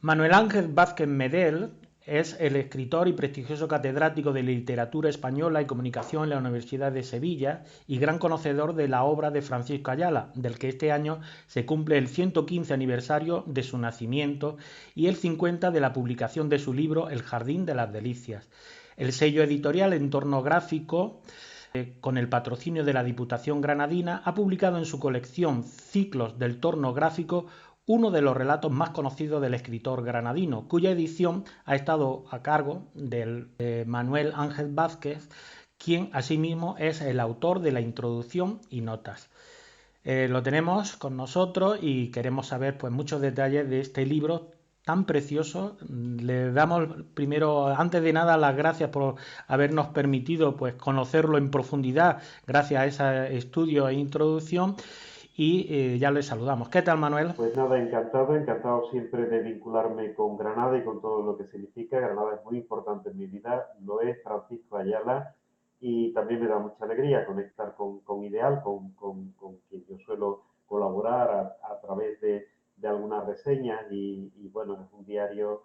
Manuel Ángel Vázquez Medel es el escritor y prestigioso catedrático de Literatura Española y Comunicación en la Universidad de Sevilla y gran conocedor de la obra de Francisco Ayala, del que este año se cumple el 115 aniversario de su nacimiento y el 50 de la publicación de su libro El Jardín de las Delicias. El sello editorial Entorno Gráfico, con el patrocinio de la Diputación Granadina, ha publicado en su colección Ciclos del Torno Gráfico uno de los relatos más conocidos del escritor granadino, cuya edición ha estado a cargo de Manuel Ángel Vázquez, quien asimismo es el autor de la introducción y notas. Lo tenemos con nosotros y queremos saber pues muchos detalles de este libro tan precioso. Le damos primero, antes de nada, las gracias por habernos permitido pues conocerlo en profundidad gracias a ese estudio e introducción y ya le saludamos. ¿Qué tal, Manuel? Pues nada, encantado siempre de vincularme con Granada y con todo lo que significa. Granada es muy importante en mi vida, lo es Francisco Ayala y también me da mucha alegría conectar con Ideal, con quien yo suelo colaborar a través de algunas reseñas y bueno, es un diario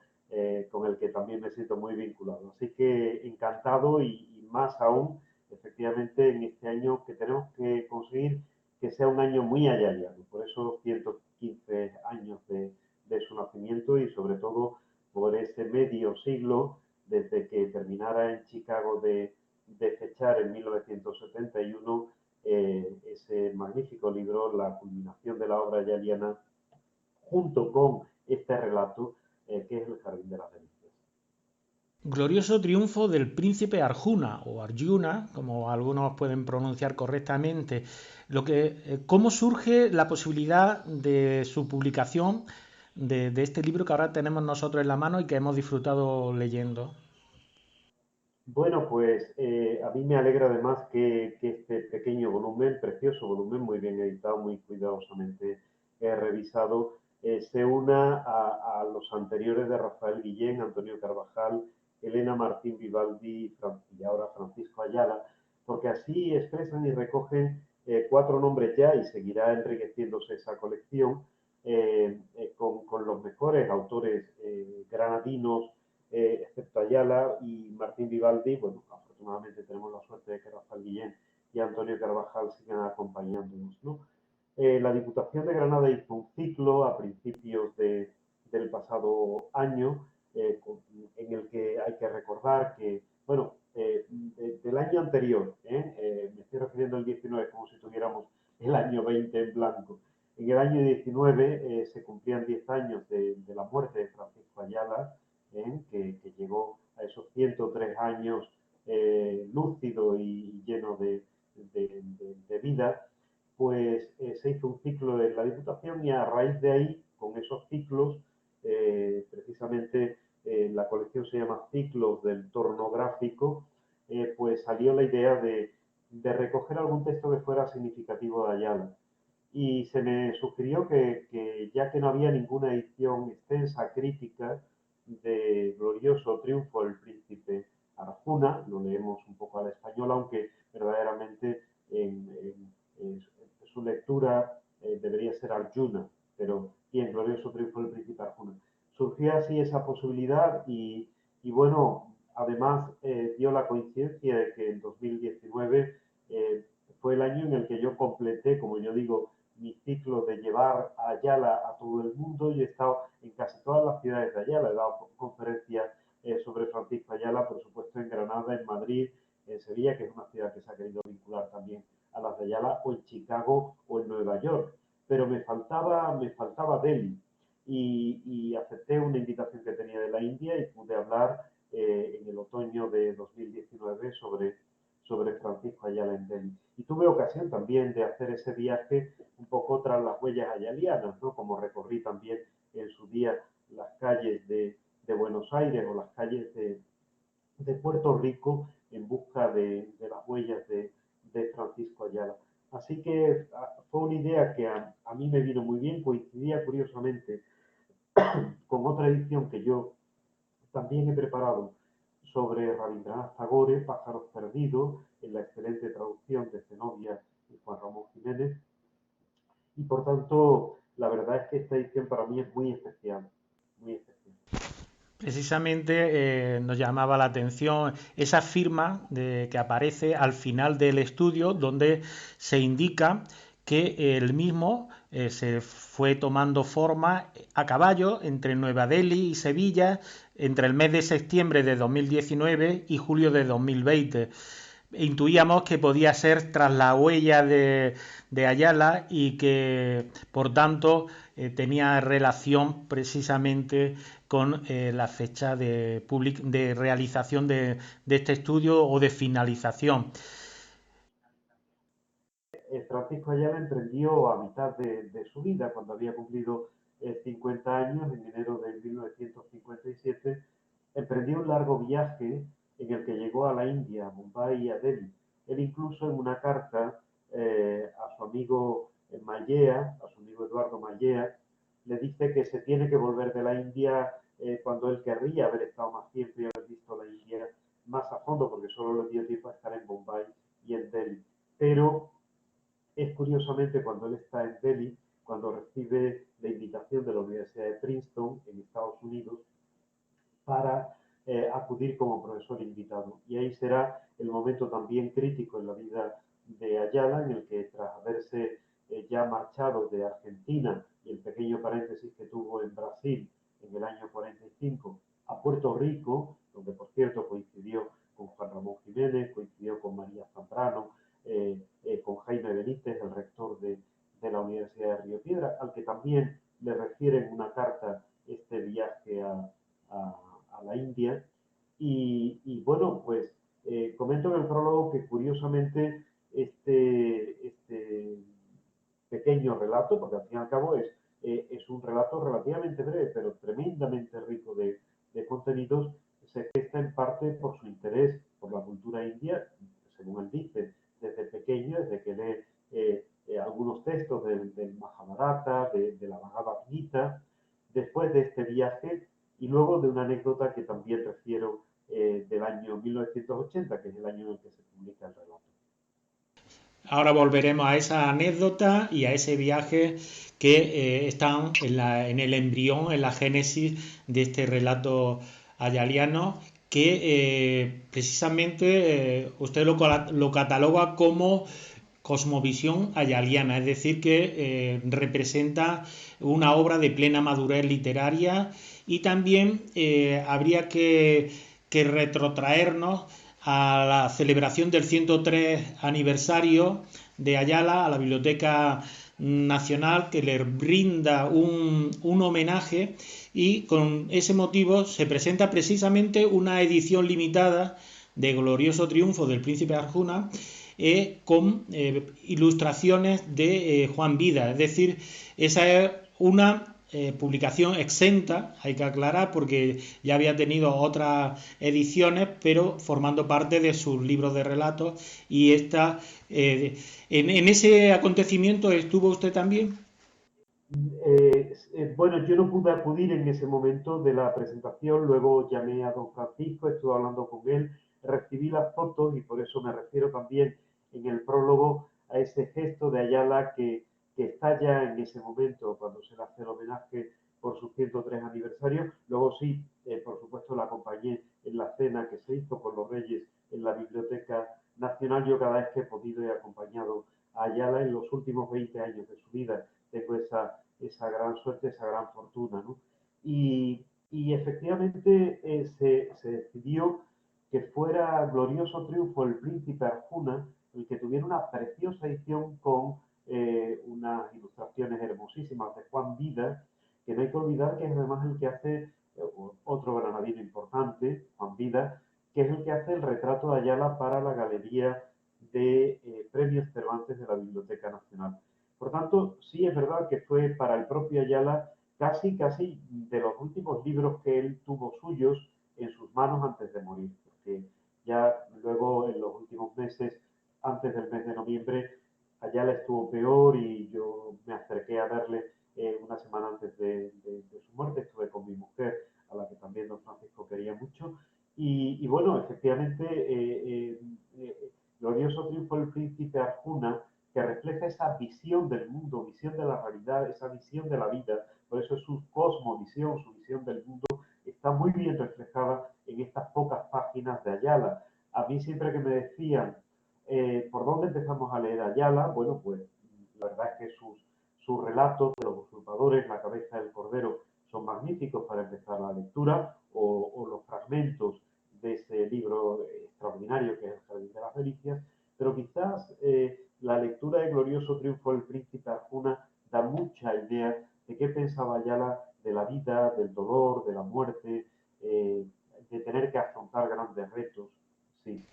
con el que también me siento muy vinculado. Así que encantado y más aún, efectivamente, en este año que tenemos que conseguir que sea un año muy ayaliano, por eso 115 años de su nacimiento y sobre todo por ese medio siglo desde que terminara en Chicago de fechar en 1971 ese magnífico libro, La culminación de la obra ayaliana, junto con este relato que es El Jardín de las Delicias. Glorioso triunfo del príncipe Arjuna o Arjuna, como algunos pueden pronunciar correctamente. ¿Cómo surge la posibilidad de su publicación de este libro que ahora tenemos nosotros en la mano y que hemos disfrutado leyendo? Bueno, pues a mí me alegra además que este pequeño volumen, precioso volumen, muy bien editado, muy cuidadosamente revisado, se una a los anteriores de Rafael Guillén, Antonio Carvajal, Elena Martín Vivaldi y ahora Francisco Ayala, porque así expresan y recogen cuatro nombres ya y seguirá enriqueciéndose esa colección con los mejores autores granadinos, excepto Ayala y Martín Vivaldi. Bueno, afortunadamente tenemos la suerte de que Rafael Guillén y Antonio Carvajal sigan acompañándonos, ¿no? La Diputación de Granada hizo un ciclo a principios del pasado año en el que hay que recordar que, bueno, del año anterior, me estoy refiriendo al 19 como si tuviéramos el año 20 en blanco. En el año 19 se cumplían 10 años de la muerte de Francisco Ayala, que llegó a esos 103 años lúcido y lleno de vida, pues se hizo un ciclo en la Diputación y a raíz de ahí, con esos ciclos, precisamente la colección se llama Ciclos del Torno Gráfico, pues salió la idea de recoger algún texto que fuera significativo de Ayala. Y se me sugirió que ya que no había ninguna edición extensa, crítica, de Glorioso Triunfo del Príncipe Arjuna, lo leemos un poco al español, aunque verdaderamente en su lectura debería ser Arjuna, pero bien, Glorioso Triunfo del Príncipe Arjuna. Surgió así esa posibilidad y bueno, además dio la coincidencia de que en 2019 fue el año en el que yo completé, como yo digo, mi ciclo de llevar a Ayala a todo el mundo y he estado en casi todas las ciudades de Ayala. He dado conferencias sobre Francisco Ayala, por supuesto en Granada, en Madrid, en Sevilla, que es una ciudad que se ha querido vincular también a las de Ayala, o en Chicago o en Nueva York. Pero me faltaba Delhi y acepté una invitación que tenía de la India y pude hablar en el otoño de 2019 sobre Francisco Ayala en Delhi. Y tuve ocasión también de hacer ese viaje un poco tras las huellas ayalianas, ¿no? Como recorrí también en su día las calles de Buenos Aires o las calles de Puerto Rico en busca de las huellas de Francisco Ayala. Así que fue una idea que a mí me vino muy bien, coincidía curiosamente con otra edición que yo también he preparado sobre Rabindranath Tagore, Pájaros Perdidos, en la excelente traducción de Zenobia y Juan Ramón Jiménez. Y por tanto, la verdad es que esta edición para mí es muy especial, muy especial. Precisamente nos llamaba la atención esa firma que aparece al final del estudio donde se indica que el mismo se fue tomando forma a caballo entre Nueva Delhi y Sevilla entre el mes de septiembre de 2019 y julio de 2020. Intuíamos que podía ser tras la huella de Ayala y que por tanto tenía relación precisamente con la fecha de realización de este estudio o de finalización. Francisco Ayala emprendió a mitad de su vida, cuando había cumplido 50 años, en enero de 1957, emprendió un largo viaje en el que llegó a la India, a Bombay y a Delhi. Él incluso en una carta a su amigo Mallea, a su amigo Eduardo Mallea, le dice que se tiene que volver de la India cuando él querría haber estado más tiempo y haber visto la India más a fondo, porque solo le dio tiempo a estar en Bombay y en Delhi. Pero es curiosamente cuando él está en Delhi, cuando recibe la invitación de la Universidad de Princeton en Estados Unidos para acudir como profesor invitado. Y ahí será el momento también crítico en la vida de Ayala, en el que tras haberse ya marchado de Argentina y el pequeño paréntesis que tuvo en Brasil en el año 45 a Puerto Rico, donde por cierto coincidió con Juan Ramón Jiménez, coincidió con María Zambrano, con Jaime Benítez, el rector de la Universidad de Río Piedra, al que también le refieren una carta este viaje a, a la India. Bueno, pues comento en el prólogo que curiosamente este pequeño relato, porque al fin y al cabo es un relato relativamente breve, pero tremendamente rico de contenidos, se gesta en parte por su interés por la cultura india, según él dice, desde pequeño, desde que lee algunos textos del Mahabharata, de la Bhagavad Gita, después de este viaje y luego de una anécdota que también refiero del año 1980, que es el año en el que se publica el relato. Ahora volveremos a esa anécdota y a ese viaje que están en el embrión, en la génesis de este relato ayaliano, que precisamente usted lo cataloga como cosmovisión ayaliana, es decir, que representa una obra de plena madurez literaria y también habría que retrotraernos a la celebración del 103 aniversario de Ayala, a la Biblioteca Nacional, que le brinda un homenaje y con ese motivo se presenta precisamente una edición limitada de Glorioso Triunfo del Príncipe Arjuna con ilustraciones de Juan Vida. Es decir, esa es una publicación exenta, hay que aclarar, porque ya había tenido otras ediciones, pero formando parte de sus libros de relatos. Y esta, en ese acontecimiento estuvo usted también. Bueno, yo no pude acudir en ese momento de la presentación, luego llamé a don Francisco, estuve hablando con él, recibí las fotos y por eso me refiero también en el prólogo a ese gesto de Ayala que está ya en ese momento cuando se le hace el homenaje por su 103 aniversario. Luego sí, por supuesto, la acompañé en la cena que se hizo con los Reyes en la Biblioteca Nacional. Yo cada vez que he podido he acompañado a Ayala en los últimos 20 años de su vida. Tengo esa gran suerte, esa gran fortuna, ¿no? Y efectivamente se decidió que fuera Glorioso Triunfo el Príncipe Arjuna el que tuviera una preciosa edición con unas ilustraciones hermosísimas de Juan Vida, que no hay que olvidar que es además el que hace otro granadino importante, Juan Vida, que es el que hace el retrato de Ayala para la Galería de Premios Cervantes de la Biblioteca Nacional. Por tanto, sí es verdad que fue para el propio Ayala casi de los últimos libros que él tuvo suyos en sus manos antes de morir, porque ya luego en los últimos meses, antes del mes de noviembre, Ayala estuvo peor y yo me acerqué a verle una semana antes de su muerte, estuve con mi mujer, a la que también don Francisco quería mucho, y bueno, efectivamente, Glorioso Triunfo del Príncipe Arjuna, que refleja esa visión del mundo, visión de la realidad, esa visión de la vida, por eso es su cosmovisión, su visión del mundo está muy bien reflejada en estas pocas páginas de Ayala. A mí siempre que me decían, ¿por dónde empezamos a leer Ayala? Bueno, pues la verdad es que sus relatos de los usurpadores, la cabeza del cordero, son magníficos para empezar la lectura, o los fragmentos de ese libro extraordinario que es El Jardín de las Delicias, pero quizás la lectura de Glorioso Triunfo del Príncipe Arjuna da mucha idea de qué pensaba Ayala de la vida, del dolor, de la muerte, de tener que afrontar grandes retos. Sí.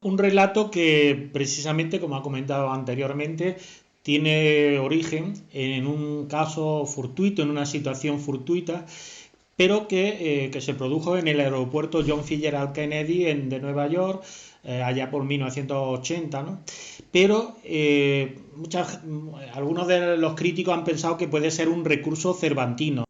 Un relato que precisamente, como ha comentado anteriormente, tiene origen en un caso fortuito, en una situación fortuita, pero que se produjo en el aeropuerto John Fitzgerald Kennedy de Nueva York, allá por 1980, ¿no? Pero algunos de los críticos han pensado que puede ser un recurso cervantino.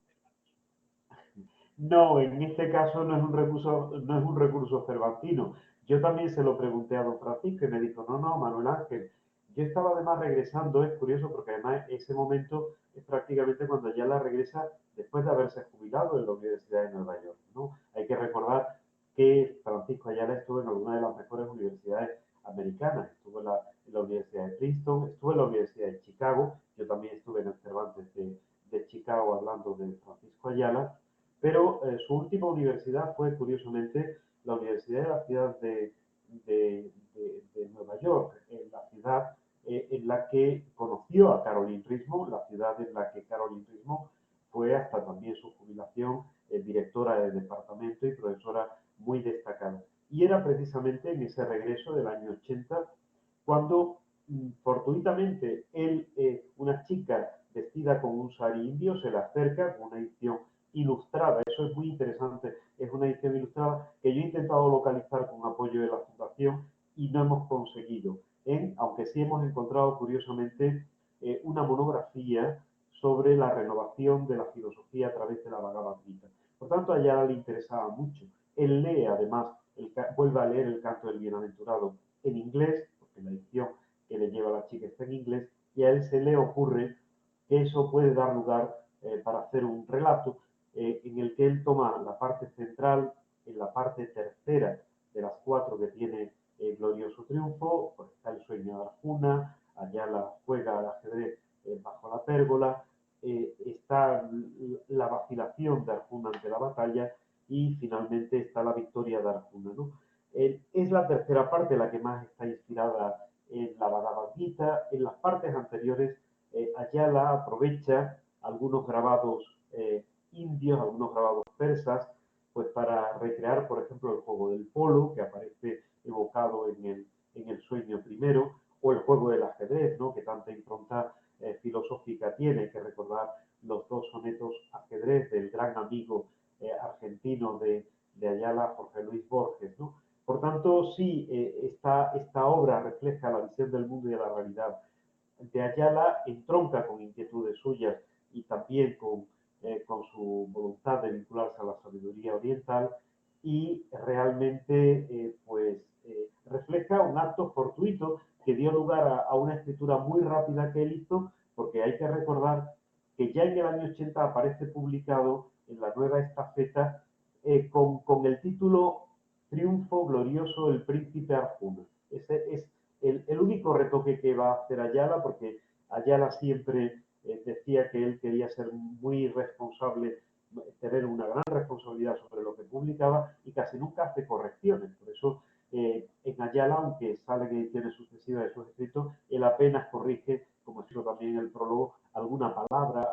No, en este caso no es un recurso cervantino. Yo también se lo pregunté a don Francisco y me dijo, no, no, Manuel Ángel, yo estaba además regresando, es curioso porque además ese momento es prácticamente cuando ya la regresa después de haberse jubilado en la Universidad de Nueva York, ¿no? Hay que recordar que Francisco Ayala estuvo en alguna de las mejores universidades americanas, estuvo en la Universidad de Princeton, estuvo en la Universidad de Chicago, yo también estuve en el Cervantes de Chicago hablando de Francisco Ayala, pero su última universidad fue, curiosamente, la Universidad de la Ciudad de Nueva York, en la ciudad en la que conoció a Caroline Rismo, la ciudad en la que Caroline Rismo fue hasta también su jubilación directora de departamento y profesora muy destacada. Y era precisamente en ese regreso del año 80 cuando fortuitamente una chica vestida con un sari indio se le acerca con una edición ilustrada, eso es muy interesante, es una edición ilustrada que yo he intentado localizar con apoyo de la Fundación y no hemos conseguido, aunque sí hemos encontrado curiosamente una monografía sobre la renovación de la filosofía a través de la Bhagavad Gita. Por tanto, a ella le interesaba mucho. Él lee además, vuelve a leer el canto del bienaventurado en inglés, porque la edición que le lleva a la chica está en inglés, y a él se le ocurre que eso puede dar lugar para hacer un relato en el que él toma la parte central, en la parte tercera de las cuatro que tiene Glorioso Triunfo, pues está el sueño de Arjuna, Ayala juega al ajedrez bajo la pérgola, está la vacilación de Arjuna ante la batalla y finalmente está la victoria de Arjuna, ¿no? Es la tercera parte la que más está inspirada en la Bhagavad Gita. En las partes anteriores, Ayala aprovecha algunos grabados indios, algunos grabados persas, pues para recrear, por ejemplo, el juego del polo, que aparece evocado en el sueño primero, o el juego del ajedrez, ¿no? Que tanta impronta filosófica tiene. Hay que recordar los dos sonetos ajedrez del gran amigo argentino de Ayala, Jorge Luis Borges, ¿no? Por tanto, sí, esta obra refleja la visión del mundo y de la realidad de Ayala, entronca con inquietudes suyas y también con su voluntad de vincularse a la sabiduría oriental y realmente refleja un acto fortuito que dio lugar a una escritura muy rápida que él hizo, porque hay que recordar que ya en el año 80 aparece publicado en la nueva estafeta con el título Triunfo glorioso del príncipe Arjuna. Ese es el único retoque que va a hacer Ayala, porque Ayala siempre decía que él quería ser muy responsable, tener una gran responsabilidad sobre lo que publicaba y casi nunca hace correcciones. Por eso, en Ayala, aunque salen ediciones sucesivas de sus escritos, él apenas corrige, como dicho también en el prólogo, alguna palabra.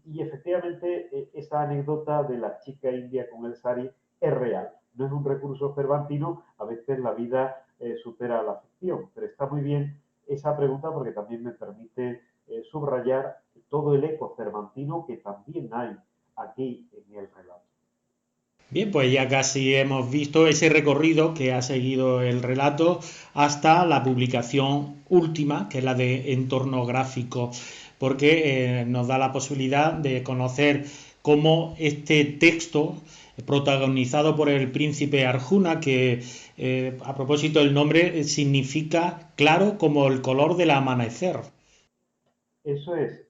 Y efectivamente, esa anécdota de la chica india con el sari es real. No es un recurso cervantino, a veces la vida supera la ficción, pero está muy bien esa pregunta porque también me permite subrayar todo el eco cervantino que también hay aquí en el relato. Bien, pues ya casi hemos visto ese recorrido que ha seguido el relato hasta la publicación última, que es la de entorno gráfico, porque nos da la posibilidad de conocer cómo este texto, protagonizado por el príncipe Arjuna, que a propósito del nombre significa claro como el color del amanecer. Eso es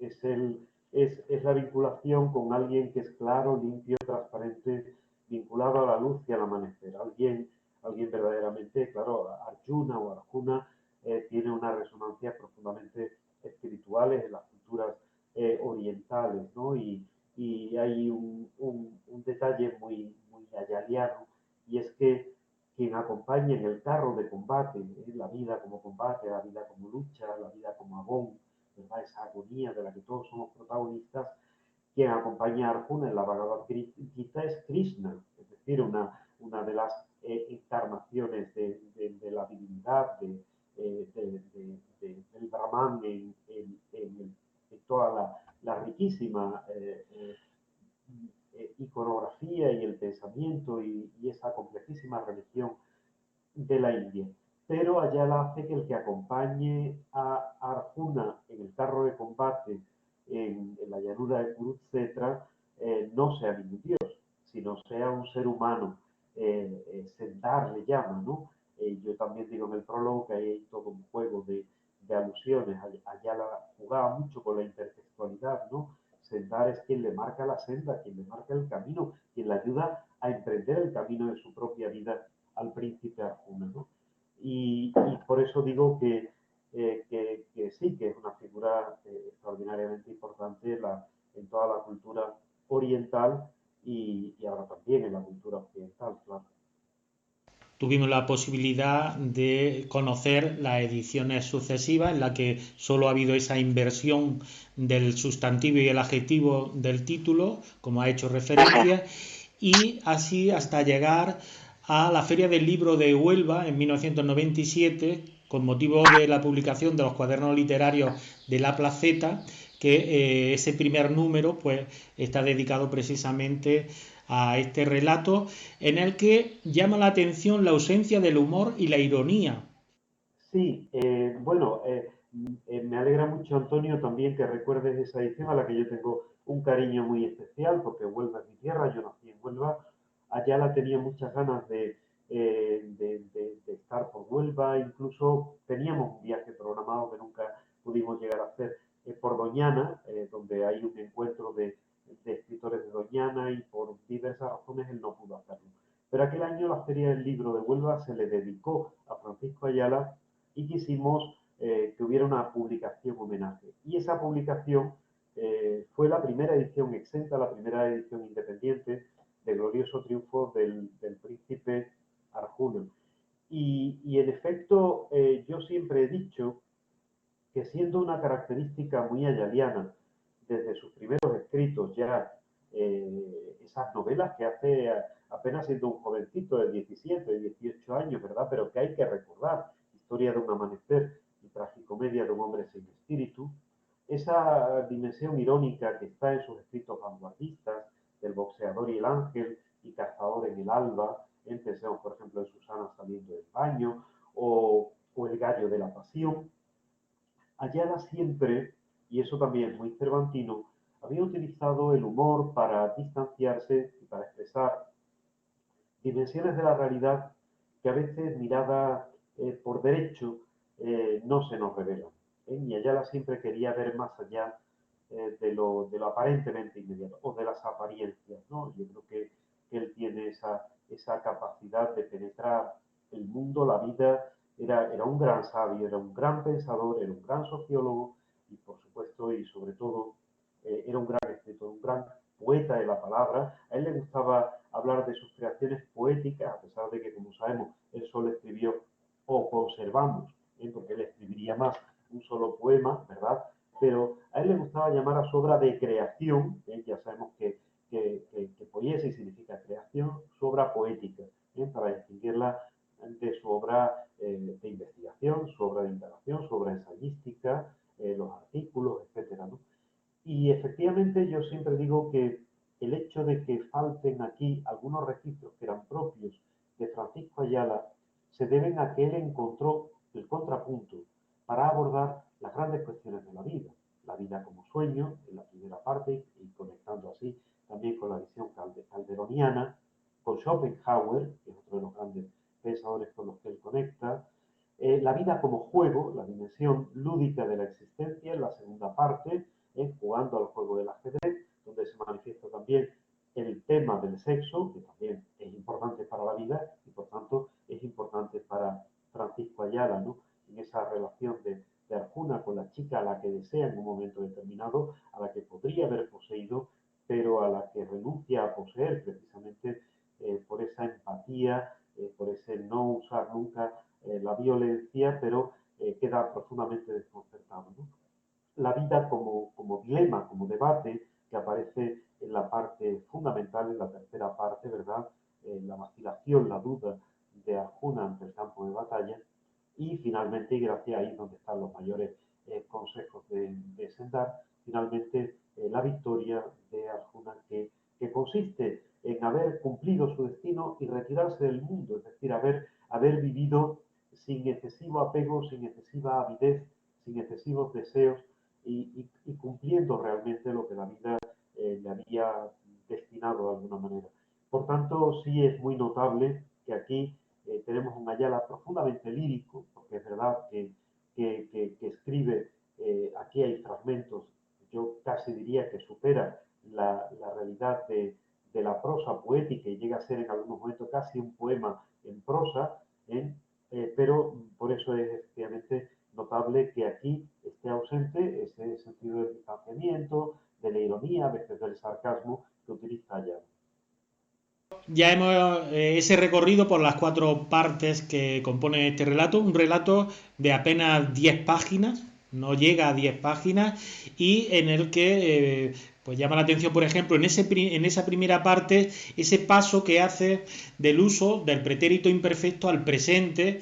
es la vinculación con alguien que es claro, limpio, transparente, vinculado a la luz y al amanecer. Alguien verdaderamente, claro, Arjuna o Arjuna tiene una resonancia profundamente espirituales en las culturas orientales, ¿no? Y hay un detalle muy ayaliano, y es que quien acompaña en el carro de combate, la vida como combate, la vida como lucha, la vida como agón, ¿verdad? Esa agonía de la que todos somos protagonistas, quien acompaña a Arjuna en la Bhagavad Gita es Krishna, es decir, una de las encarnaciones de la divinidad, del Brahman en toda la riquísima iconografía y el pensamiento y esa complejísima religión de la India. Pero Ayala hace que el que acompañe a Arjuna en el carro de combate en la llanura de Kurukshetra no sea ningún dios, sino sea un ser humano. Sendar le llama, ¿no? Yo también digo en el prólogo que hay todo un juego de alusiones. Ayala jugaba mucho con la intertextualidad, ¿no? Sendar es quien le marca la senda, quien le marca el camino, quien le ayuda a emprender el camino de su propia vida al príncipe Arjuna, ¿no? Y por eso digo que sí, que es una figura extraordinariamente importante en toda la cultura oriental y ahora también en la cultura occidental, claro. Tuvimos la posibilidad de conocer las ediciones sucesivas en las que solo ha habido esa inversión del sustantivo y el adjetivo del título, como ha hecho referencia, y así hasta llegar a la Feria del Libro de Huelva en 1997, con motivo de la publicación de los cuadernos literarios de La Placeta, que ese primer número pues está dedicado precisamente a este relato en el que llama la atención la ausencia del humor y la ironía. Sí, bueno, me alegra mucho, Antonio, también que recuerdes esa edición a la que yo tengo un cariño muy especial, porque Huelva es mi tierra, yo nací en Huelva. Allá la tenía muchas ganas de estar por Huelva, incluso teníamos un viaje programado que nunca pudimos llegar a hacer por Doñana, donde hay un encuentro de escritores de Doñana y por diversas razones él no pudo hacerlo. Pero aquel año la Feria del Libro de Huelva se le dedicó a Francisco Ayala y quisimos que hubiera una publicación homenaje. Y esa publicación fue la primera edición exenta, la primera edición independiente de Glorioso Triunfo del Príncipe Arjuna. Y en efecto, yo siempre he dicho que siendo una característica muy ayaliana, desde sus primeros escritos ya, esas novelas que hace apenas siendo un jovencito de 17, 18 años, ¿verdad? Pero que hay que recordar, Historia de un amanecer y Tragicomedia de un hombre sin espíritu, esa dimensión irónica que está en sus escritos vanguardistas, del boxeador y el ángel y cazador en el alba, pensemos por ejemplo en Susana saliendo del baño, o el gallo de la pasión. Ayala siempre, y eso también es muy cervantino, había utilizado el humor para distanciarse y para expresar dimensiones de la realidad que a veces mirada por derecho no se nos revelan. Y Ayala siempre quería ver más allá de lo aparentemente inmediato o de las apariencias, ¿no? Yo creo que él tiene esa capacidad de penetrar el mundo, la vida. Era un gran sabio, era un gran pensador, era un gran sociólogo y por supuesto y sobre todo era un gran escritor, un gran poeta de la palabra. A él le gustaba hablar de sus creaciones poéticas, a pesar de que, como sabemos, él solo escribió, o conservamos, porque él escribiría más un solo poema, ¿verdad? Pero a él le gustaba llamar a su obra de creación, ya sabemos que poiesis significa creación, su obra poética, para distinguirla de su obra de investigación, su obra de indagación, su obra ensayística, los artículos, etcétera, ¿no? Y efectivamente yo siempre digo que el hecho de que falten aquí algunos registros que eran propios de Francisco Ayala se deben a que él encontró el contrapunto para abordar las grandes cuestiones de la vida como sueño en la primera parte y conectando así también con la visión calderoniana, con Schopenhauer, que es otro de los grandes pensadores con los que él conecta, la vida como juego, la dimensión lúdica de la existencia en la segunda parte, jugando al juego del ajedrez, donde se manifiesta también el tema del sexo, que también es importante para la vida y por tanto es importante para Francisco Ayala, ¿no? En esa relación de Arjuna con la chica a la que desea en un momento determinado, a la que podría haber poseído, pero a la que renuncia a poseer precisamente por esa empatía, por ese no usar nunca la violencia, pero queda profundamente desconcertado, ¿no? La vida como dilema, como debate, que aparece en la parte fundamental, en la tercera parte, ¿verdad? La vacilación, la duda de Arjuna ante el campo de batalla. Y finalmente, y gracias ahí donde están los mayores consejos de Sendar, finalmente la victoria de Arjuna que consiste en haber cumplido su destino y retirarse del mundo, es decir, haber vivido sin excesivo apego, sin excesiva avidez, sin excesivos deseos y cumpliendo realmente lo que la vida le había destinado de alguna manera. Por tanto, sí es muy notable que aquí tenemos un Ayala profundamente lírico, porque es verdad que escribe, aquí hay fragmentos, yo casi diría que supera la realidad de la prosa poética y llega a ser en algunos momentos casi un poema en prosa, ¿eh? Pero por eso es efectivamente notable que aquí esté ausente ese sentido del distanciamiento, de la ironía, a veces del sarcasmo que utiliza Ayala. Ya hemos ese recorrido por las cuatro partes que compone este relato, un relato de apenas 10 páginas, no llega a 10 páginas, y en el que pues llama la atención, por ejemplo, en esa primera parte, ese paso que hace del uso del pretérito imperfecto al presente,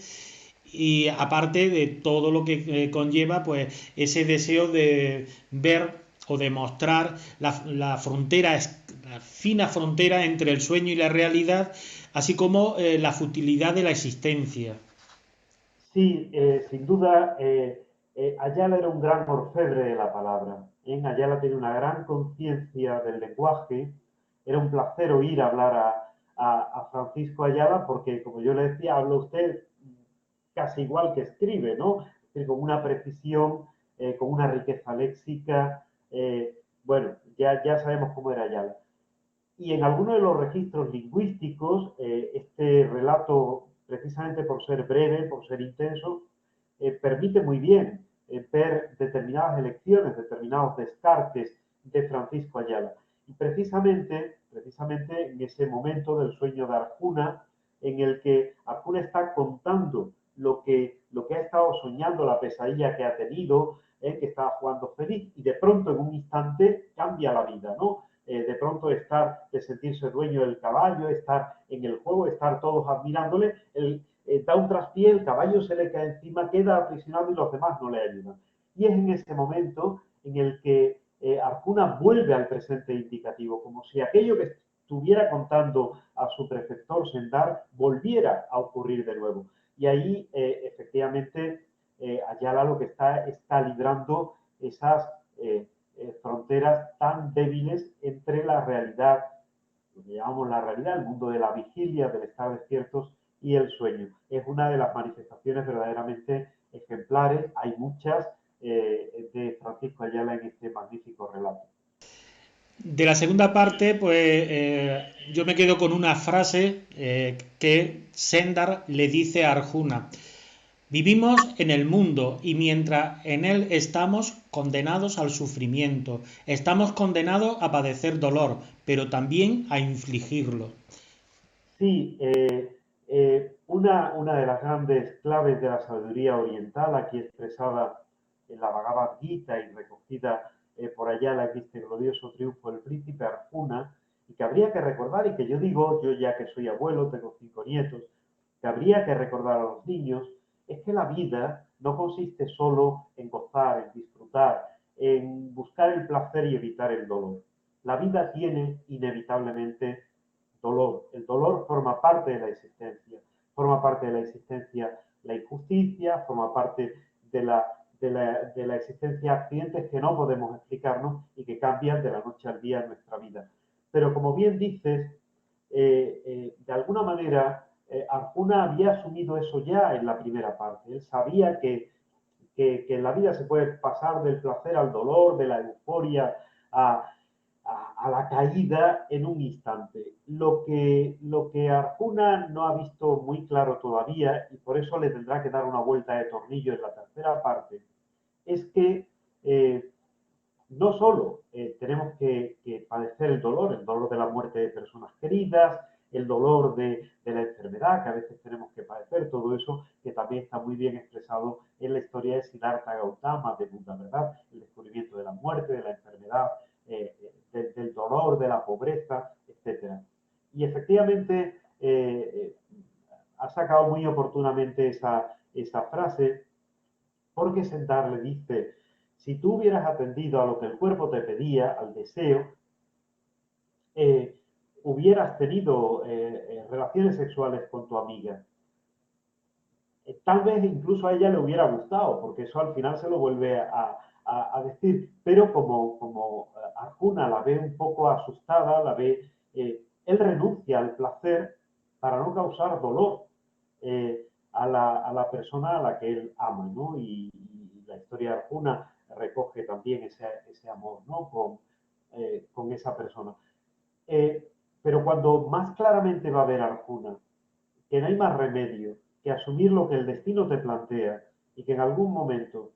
y aparte de todo lo que conlleva pues ese deseo de ver o de mostrar la frontera, la fina frontera entre el sueño y la realidad, así como la futilidad de la existencia. Sí, sin duda, Ayala era un gran orfebre de la palabra. En Ayala tenía una gran conciencia del lenguaje. Era un placer oír hablar a Francisco Ayala porque, como yo le decía, habla usted casi igual que escribe, ¿no? Es decir, con una precisión, con una riqueza léxica. Bueno, ya sabemos cómo era Ayala. Y en algunos de los registros lingüísticos, este relato, precisamente por ser breve, por ser intenso, permite muy bien ver determinadas elecciones, determinados descartes de Francisco Ayala. Y precisamente en ese momento del sueño de Arjuna, en el que Arjuna está contando lo que ha estado soñando, la pesadilla que ha tenido, que estaba jugando feliz, y de pronto en un instante cambia la vida, ¿no? De pronto de sentirse dueño del caballo, estar en el juego, estar todos admirándole, da un traspié, el caballo se le cae encima, queda aprisionado y los demás no le ayudan. Y es en ese momento en el que Arjuna vuelve al presente indicativo, como si aquello que estuviera contando a su preceptor Sendar volviera a ocurrir de nuevo. Y ahí, efectivamente, Ayala lo que está librando esas fronteras tan débiles entre la realidad, lo que llamamos la realidad, el mundo de la vigilia, del estar despiertos y el sueño. Es una de las manifestaciones verdaderamente ejemplares, hay muchas, de Francisco Ayala en este magnífico relato. De la segunda parte, pues yo me quedo con una frase que Sendar le dice a Arjuna. Vivimos en el mundo y mientras en él estamos condenados al sufrimiento, estamos condenados a padecer dolor, pero también a infligirlo. Sí, una de las grandes claves de la sabiduría oriental, aquí expresada en la Bhagavad Gita y recogida por allá en este glorioso triunfo del príncipe Arjuna, y que habría que recordar, y que yo digo, yo ya que soy abuelo, tengo 5 nietos, que habría que recordar a los niños, es que la vida no consiste solo en gozar, en disfrutar, en buscar el placer y evitar el dolor. La vida tiene inevitablemente dolor. El dolor forma parte de la existencia. Forma parte de la existencia la injusticia, forma parte de la existencia accidentes que no podemos explicarnos y que cambian de la noche al día en nuestra vida. Pero como bien dices, de alguna manera Arjuna había asumido eso ya en la primera parte. Él sabía que en la vida se puede pasar del placer al dolor, de la euforia a, a la caída en un instante. Lo que Arjuna no ha visto muy claro todavía, y por eso le tendrá que dar una vuelta de tornillo en la tercera parte, es que no solo tenemos que padecer el dolor de la muerte de personas queridas, el dolor de la enfermedad que a veces tenemos que padecer, todo eso que también está muy bien expresado en la historia de Siddhartha Gautama, de Buda, ¿verdad? El descubrimiento de la muerte, de la enfermedad, del dolor, de la pobreza, etcétera. Y efectivamente ha sacado muy oportunamente esa frase, porque Sendar le dice, si tú hubieras atendido a lo que el cuerpo te pedía, al deseo, eh, hubieras tenido relaciones sexuales con tu amiga. Tal vez incluso a ella le hubiera gustado, porque eso al final se lo vuelve a decir, pero como Arjuna la ve un poco asustada, la ve, él renuncia al placer para no causar dolor a la persona a la que él ama, ¿no? Y la historia de Arjuna recoge también ese amor, ¿no? Con esa persona. Eh, pero cuando más claramente va a ver Arjuna que no hay más remedio que asumir lo que el destino te plantea y que en algún momento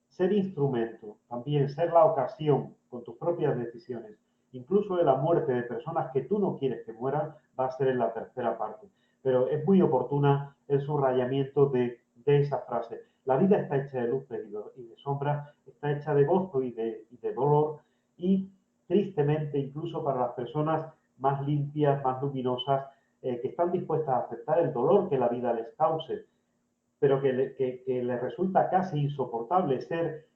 ser instrumento, también ser la ocasión con tus propias decisiones, incluso de la muerte de personas que tú no quieres que mueran, va a ser en la tercera parte. Pero es muy oportuna el subrayamiento de esa frase. La vida está hecha de luces y de sombras, está hecha de gozo y de dolor, y tristemente, incluso para las personas más limpias, más luminosas, que están dispuestas a aceptar el dolor que la vida les cause, pero que les resulta casi insoportable ser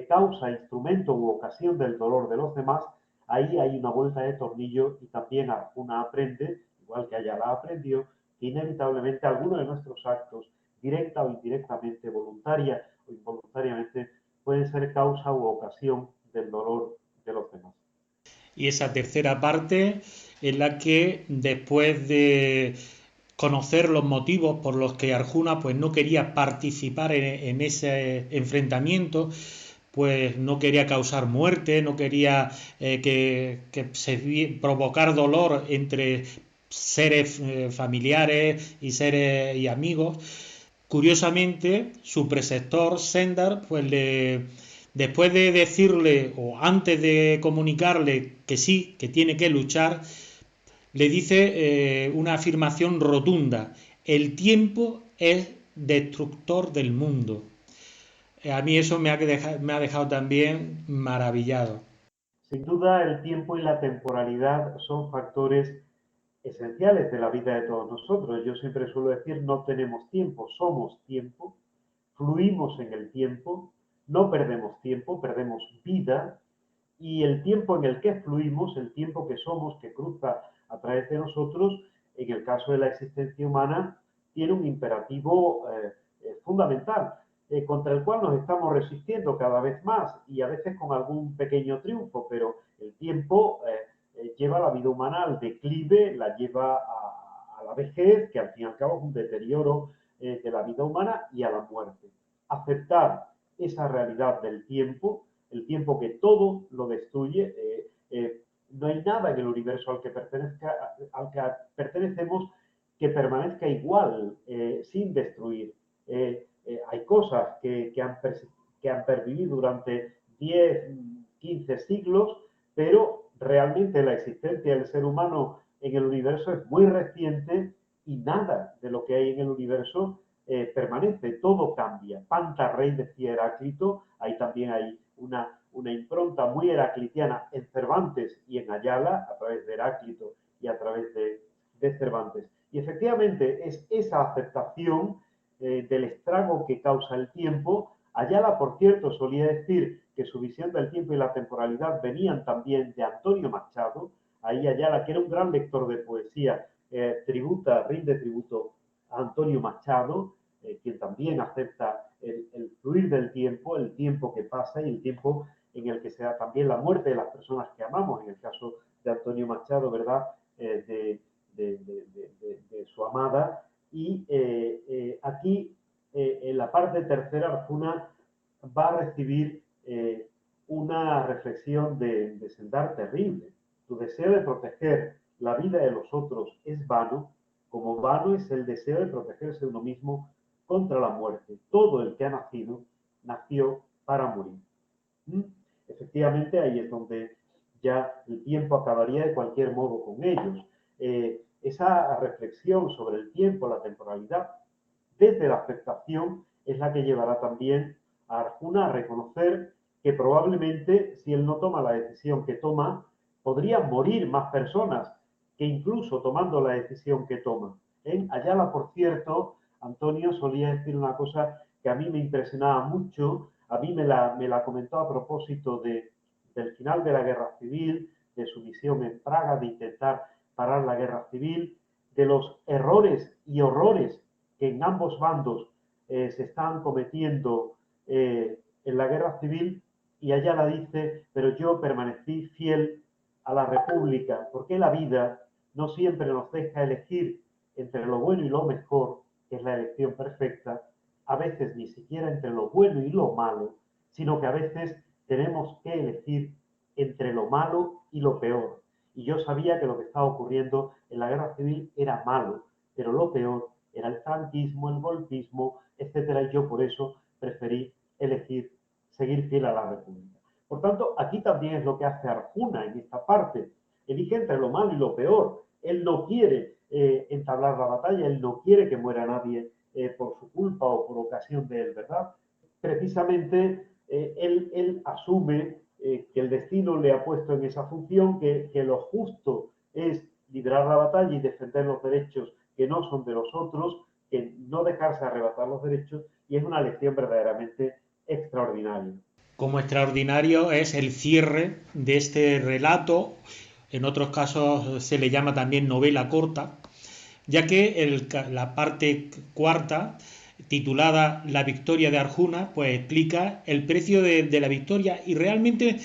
causa, instrumento u ocasión del dolor de los demás, ahí hay una vuelta de tornillo y también Arjuna aprende, igual que Ayala aprendió, que inevitablemente algunos de nuestros actos, directa o indirectamente, voluntaria o involuntariamente, pueden ser causa u ocasión del dolor de los demás. Y esa tercera parte en la que después de conocer los motivos por los que Arjuna pues no quería participar en ese enfrentamiento, pues no quería causar muerte, no quería que se provocar dolor entre seres familiares y seres y amigos. Curiosamente, su preceptor Sendar, pues después de decirle o antes de comunicarle que sí, que tiene que luchar, le dice una afirmación rotunda: el tiempo es destructor del mundo. A mí eso me ha dejado también maravillado. Sin duda, el tiempo y la temporalidad son factores esenciales de la vida de todos nosotros. Yo siempre suelo decir, no tenemos tiempo, somos tiempo, fluimos en el tiempo, no perdemos tiempo, perdemos vida, y el tiempo en el que fluimos, el tiempo que somos, que cruza a través de nosotros, en el caso de la existencia humana, tiene un imperativo fundamental, contra el cual nos estamos resistiendo cada vez más y a veces con algún pequeño triunfo, pero el tiempo lleva la vida humana al declive, la lleva a la vejez, que al fin y al cabo es un deterioro de la vida humana, y a la muerte. Aceptar esa realidad del tiempo, el tiempo que todo lo destruye, no hay nada en el universo al que pertenecemos que permanezca igual, sin destruir. Hay cosas que han pervivido durante 10, 15 siglos, pero realmente la existencia del ser humano en el universo es muy reciente y nada de lo que hay en el universo permanece, todo cambia. Panta Rey decía Heráclito, ahí también hay una impronta muy heraclitiana en Cervantes y en Ayala, a través de Heráclito y a través de Cervantes. Y efectivamente es esa aceptación del estrago que causa el tiempo. Ayala, por cierto, solía decir que su visión del tiempo y la temporalidad venían también de Antonio Machado. Ahí Ayala, que era un gran lector de poesía, rinde tributo a Antonio Machado, quien también acepta el fluir del tiempo, el tiempo que pasa y el tiempo en el que se da también la muerte de las personas que amamos, en el caso de Antonio Machado, ¿verdad? De su amada. Y aquí, en la parte tercera, Arjuna va a recibir una reflexión de Sendar terrible. Tu deseo de proteger la vida de los otros es vano, como vano es el deseo de protegerse uno mismo contra la muerte. Todo el que ha nacido, nació para morir. ¿Mm? Efectivamente, ahí es donde ya el tiempo acabaría de cualquier modo con ellos. Esa reflexión sobre el tiempo, la temporalidad, desde la aceptación, es la que llevará también a Arjuna a reconocer que probablemente si él no toma la decisión que toma, podrían morir más personas que incluso tomando la decisión que toma. En Ayala, por cierto, Antonio solía decir una cosa que a mí me impresionaba mucho, a mí me la comentó a propósito del final de la guerra civil, de su misión en Praga, de intentar parar la guerra civil, de los errores y horrores que en ambos bandos se están cometiendo en la guerra civil, y Ayala dice, pero yo permanecí fiel a la República, porque la vida no siempre nos deja elegir entre lo bueno y lo mejor, que es la elección perfecta, a veces ni siquiera entre lo bueno y lo malo, sino que a veces tenemos que elegir entre lo malo y lo peor. Y yo sabía que lo que estaba ocurriendo en la guerra civil era malo, pero lo peor era el franquismo, el golpismo, etcétera, y yo por eso preferí elegir seguir fiel a la República. Por tanto, aquí también es lo que hace Arjuna en esta parte. Elige entre lo malo y lo peor. Él no quiere entablar la batalla, él no quiere que muera nadie por su culpa o por ocasión de él, ¿verdad? Precisamente él asume que el destino le ha puesto en esa función, que lo justo es librar la batalla y defender los derechos que no son de los otros, que no dejarse arrebatar los derechos, y es una lección verdaderamente extraordinaria. Como extraordinario es el cierre de este relato, en otros casos se le llama también novela corta, ya que la parte cuarta, titulada La victoria de Arjuna, pues explica el precio de la victoria, y realmente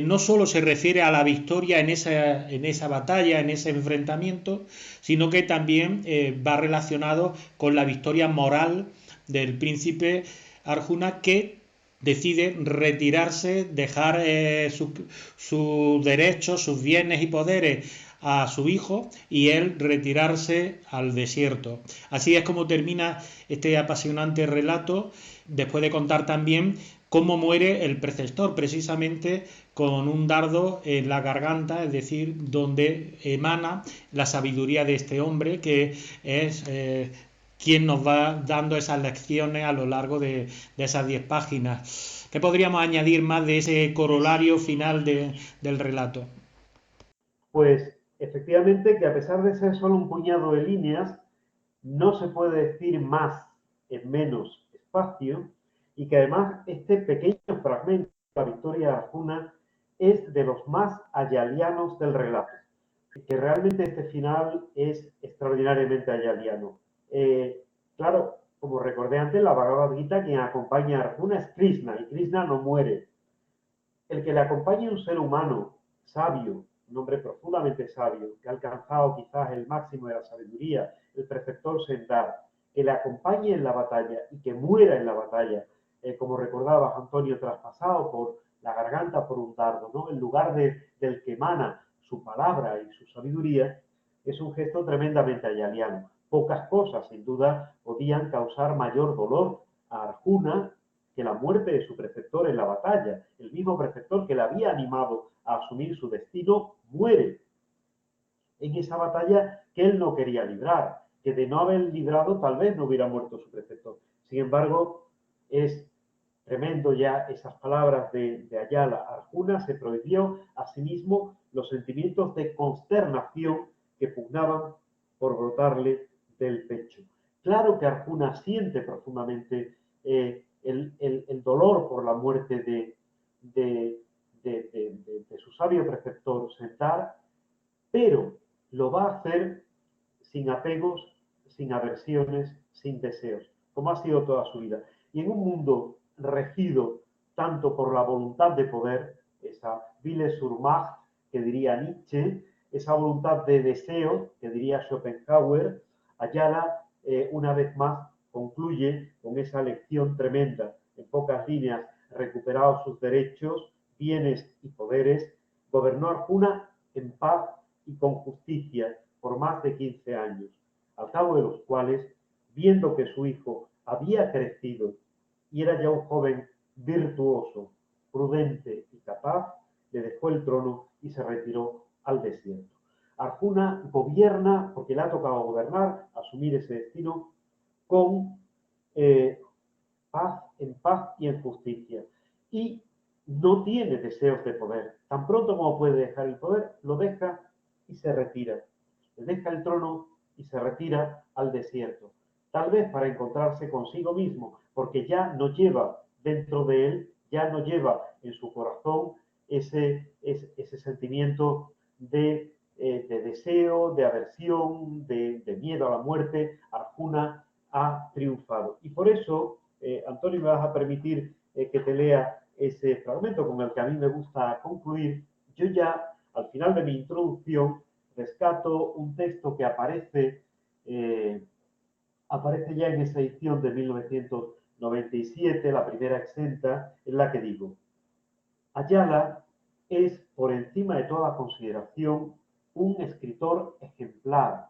no solo se refiere a la victoria en esa batalla, en ese enfrentamiento, sino que también va relacionado con la victoria moral del príncipe Arjuna, que decide retirarse, dejar sus derechos, sus bienes y poderes a su hijo, y él retirarse al desierto. Así es como termina este apasionante relato, después de contar también cómo muere el preceptor, precisamente con un dardo en la garganta, es decir, donde emana la sabiduría de este hombre, que es quien nos va dando esas lecciones a lo largo de esas 10 páginas. ¿Qué podríamos añadir más de ese corolario final del relato? Pues efectivamente que a pesar de ser solo un puñado de líneas, no se puede decir más en menos espacio, y que además este pequeño fragmento de la victoria de Arjuna es de los más ayalianos del relato, que realmente este final es extraordinariamente ayaliano. Claro, como recordé antes, la Bhagavad Gita, quien acompaña a Arjuna es Krishna, y Krishna no muere. El que le acompañe un ser humano sabio, un hombre profundamente sabio, que ha alcanzado quizás el máximo de la sabiduría, el preceptor Sendar, que le acompañe en la batalla y que muera en la batalla, como recordabas, Antonio, traspasado por la garganta por un dardo, ¿no? En lugar del que emana su palabra y su sabiduría, es un gesto tremendamente ayaliano. Pocas cosas, sin duda, podían causar mayor dolor a Arjuna que la muerte de su preceptor en la batalla. El mismo preceptor que le había animado a asumir su destino muere en esa batalla que él no quería librar, que de no haber librado tal vez no hubiera muerto su preceptor. Sin embargo, es tremendo ya esas palabras de Ayala. Arjuna se prohibió a sí mismo los sentimientos de consternación que pugnaban por brotarle del pecho. Claro que Arjuna siente profundamente el dolor por la muerte de, de su sabio preceptor Sentar, pero lo va a hacer sin apegos, sin aversiones, sin deseos, como ha sido toda su vida. Y en un mundo regido tanto por la voluntad de poder, esa Wille zur Macht, que diría Nietzsche, esa voluntad de deseo, que diría Schopenhauer, Ayala, una vez más, concluye con esa lección tremenda en pocas líneas, recuperado sus derechos, bienes y poderes, gobernó Arjuna en paz y con justicia por más de 15 años, al cabo de los cuales, viendo que su hijo había crecido y era ya un joven virtuoso, prudente y capaz, le dejó el trono y se retiró al desierto. Arjuna gobierna, porque le ha tocado gobernar, asumir ese destino, con paz y en justicia. Y no tiene deseos de poder. Tan pronto como puede dejar el poder, lo deja y se retira. Le deja el trono y se retira al desierto. Tal vez para encontrarse consigo mismo, porque ya no lleva dentro de él, ya no lleva en su corazón ese sentimiento de deseo, de aversión, de miedo a la muerte. Arjuna ha triunfado. Y por eso, Antonio, me vas a permitir que te lea ese fragmento con el que a mí me gusta concluir. Yo ya, al final de mi introducción, rescato un texto que aparece ya en esa edición de 1997, la primera exenta, en la que digo: Ayala es, por encima de toda consideración, un escritor ejemplar,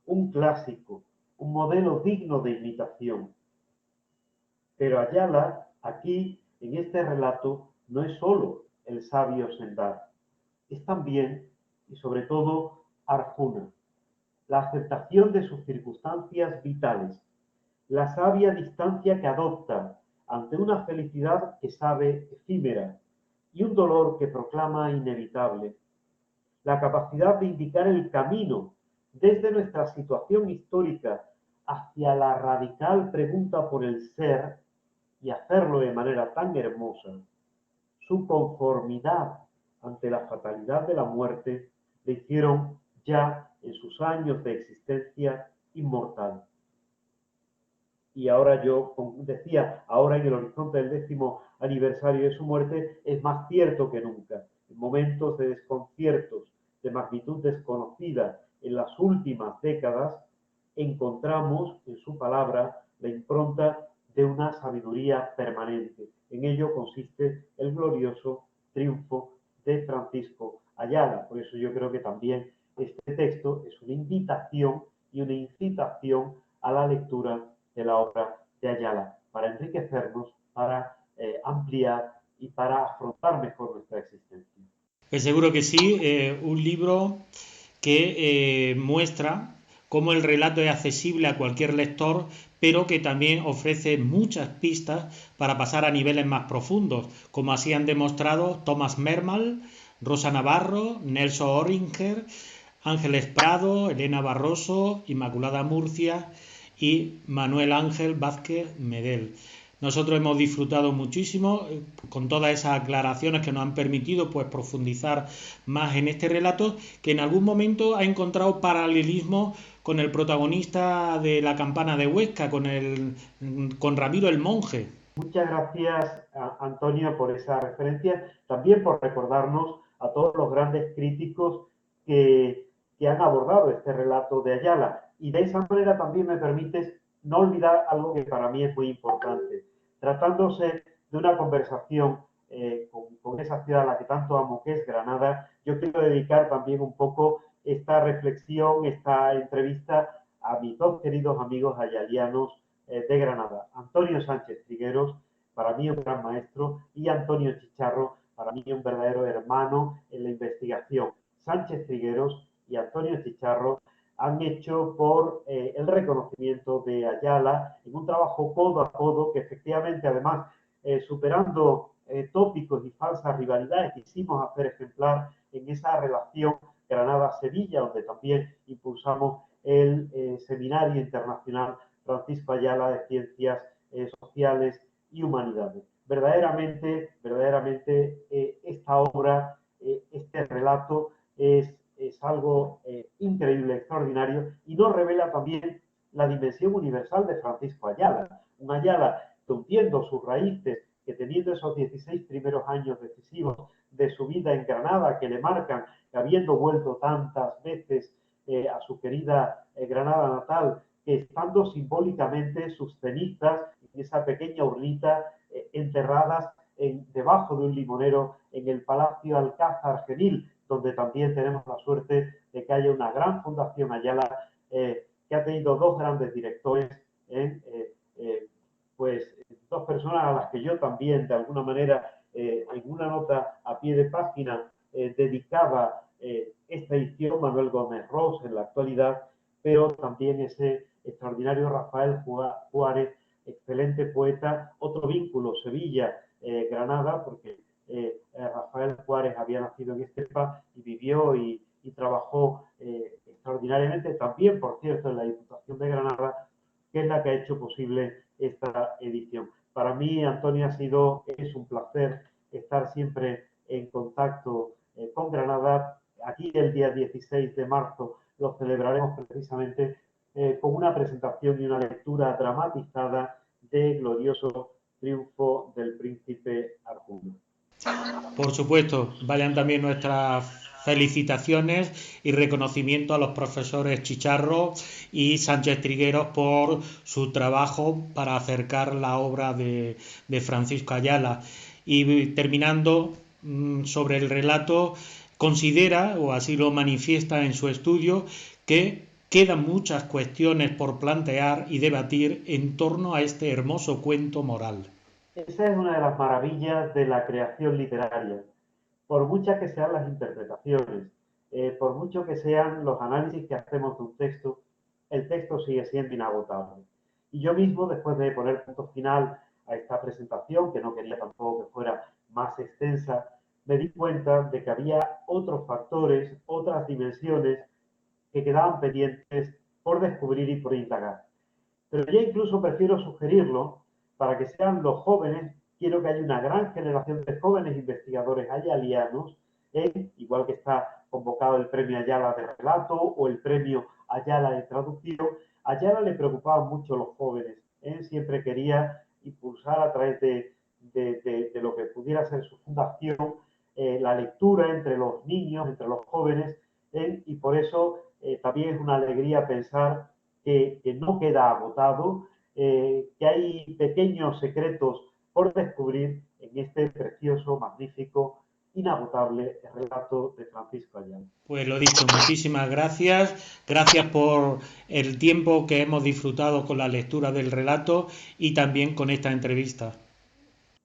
un clásico, un modelo digno de imitación. Pero Ayala, aquí, en este relato, no es solo el sabio Sendar, es también, y sobre todo, Arjuna, la aceptación de sus circunstancias vitales, la sabia distancia que adopta ante una felicidad que sabe efímera y un dolor que proclama inevitable, la capacidad de indicar el camino desde nuestra situación histórica hacia la radical pregunta por el ser y hacerlo de manera tan hermosa, su conformidad ante la fatalidad de la muerte le hicieron ya en sus años de existencia inmortal. Y ahora yo decía, ahora en el horizonte del 10º aniversario de su muerte, es más cierto que nunca. En momentos de desconciertos, de magnitud desconocida en las últimas décadas, encontramos en su palabra la impronta de una sabiduría permanente. En ello consiste el glorioso triunfo de Francisco Ayala. Por eso yo creo que también este texto es una invitación y una incitación a la lectura de la obra de Ayala, para enriquecernos, para ampliar y para afrontar mejor nuestra existencia. Seguro que sí, un libro que muestra cómo el relato es accesible a cualquier lector, pero que también ofrece muchas pistas para pasar a niveles más profundos, como así han demostrado Thomas Mermal, Rosa Navarro, Nelson Oringer, Ángeles Prado, Elena Barroso, Inmaculada Murcia y Manuel Ángel Vázquez Medel. Nosotros hemos disfrutado muchísimo con todas esas aclaraciones que nos han permitido pues profundizar más en este relato, que en algún momento ha encontrado paralelismo con el protagonista de La campana de Huesca, con Ramiro el Monje. Muchas gracias, Antonio, por esa referencia, también por recordarnos a todos los grandes críticos que han abordado este relato de Ayala. Y de esa manera también me permites no olvidar algo que para mí es muy importante. Tratándose de una conversación con esa ciudad a la que tanto amo, que es Granada, yo quiero dedicar también un poco esta reflexión, esta entrevista a mis dos queridos amigos ayalianos de Granada: Antonio Sánchez Trigueros, para mí un gran maestro, y Antonio Chicharro, para mí un verdadero hermano en la investigación. Sánchez Trigueros y Antonio Chicharro han hecho por el reconocimiento de Ayala en un trabajo codo a codo que efectivamente, además, superando tópicos y falsas rivalidades, quisimos hacer ejemplar en esa relación Granada-Sevilla, donde también impulsamos el Seminario Internacional Francisco Ayala de Ciencias Sociales y Humanidades. Verdaderamente esta obra, este relato es algo increíble, extraordinario, y nos revela también la dimensión universal de Francisco Ayala. Un Ayala que, hundiendo sus raíces, que teniendo esos 16 primeros años decisivos de su vida en Granada, que le marcan, que habiendo vuelto tantas veces a su querida Granada natal, que estando simbólicamente sus cenizas en esa pequeña urnita enterradas debajo de un limonero en el Palacio Alcázar Genil, donde también tenemos la suerte de que haya una gran fundación Ayala que ha tenido dos grandes directores, pues dos personas a las que yo también de alguna manera en una nota a pie de página dedicaba esta edición, Manuel Gómez Ros en la actualidad, pero también ese extraordinario Rafael Juárez, excelente poeta, otro vínculo, Sevilla, Granada, porque Rafael Juárez había nacido en Estepa y vivió y trabajó extraordinariamente, también, por cierto, en la Diputación de Granada, que es la que ha hecho posible esta edición. Para mí, Antonio, es un placer estar siempre en contacto con Granada. Aquí el día 16 de marzo lo celebraremos precisamente con una presentación y una lectura dramatizada de Glorioso Triunfo del Príncipe Arjuna. Por supuesto, vayan también nuestras felicitaciones y reconocimiento a los profesores Chicharro y Sánchez Trigueros por su trabajo para acercar la obra de Francisco Ayala. Y terminando sobre el relato, considera, o así lo manifiesta en su estudio, que quedan muchas cuestiones por plantear y debatir en torno a este hermoso cuento moral. Esa es una de las maravillas de la creación literaria. Por muchas que sean las interpretaciones, por mucho que sean los análisis que hacemos de un texto, el texto sigue siendo inagotable. Y yo mismo, después de poner punto final a esta presentación, que no quería tampoco que fuera más extensa, me di cuenta de que había otros factores, otras dimensiones que quedaban pendientes por descubrir y por indagar. Pero ya incluso prefiero sugerirlo para que sean los jóvenes. Quiero que haya una gran generación de jóvenes investigadores ayalianos, igual que está convocado el premio Ayala de relato o el premio Ayala de traducción. A Ayala le preocupaban mucho los jóvenes, siempre quería impulsar a través de lo que pudiera ser su fundación la lectura entre los niños, entre los jóvenes, y por eso también es una alegría pensar que no queda agotado, que hay pequeños secretos por descubrir en este precioso, magnífico, inagotable relato de Francisco Ayala. Pues lo dicho, muchísimas gracias. Gracias por el tiempo que hemos disfrutado con la lectura del relato y también con esta entrevista.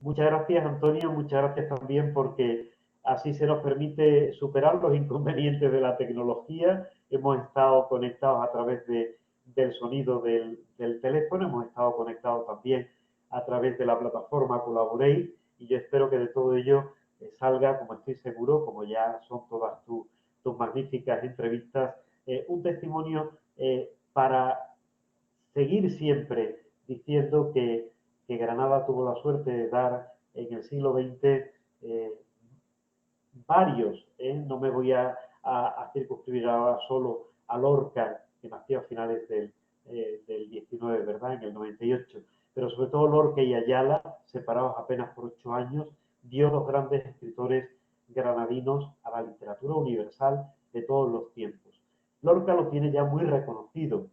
Muchas gracias, Antonio. Muchas gracias también porque así se nos permite superar los inconvenientes de la tecnología. Hemos estado conectados a través del sonido del teléfono, hemos estado conectados también a través de la plataforma Collaborate y yo espero que de todo ello salga, como estoy seguro, como ya son todas tus magníficas entrevistas, un testimonio para seguir siempre diciendo que Granada tuvo la suerte de dar en el siglo XX varios, no me voy a circunscribir ahora solo a Lorca, que nació a finales del 19, ¿verdad? En el 98, pero sobre todo Lorca y Ayala, separados apenas por 8 años, dio dos grandes escritores granadinos a la literatura universal de todos los tiempos. Lorca lo tiene ya muy reconocido.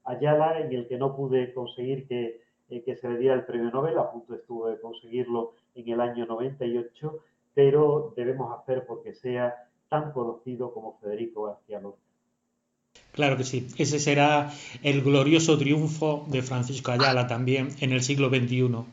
Ayala, en el que no pude conseguir que se le diera el premio Nobel, a punto estuvo de conseguirlo en el año 98, pero debemos hacer porque sea tan conocido como Federico García Lorca. Claro que sí, ese será el glorioso triunfo de Francisco Ayala también en el siglo XXI.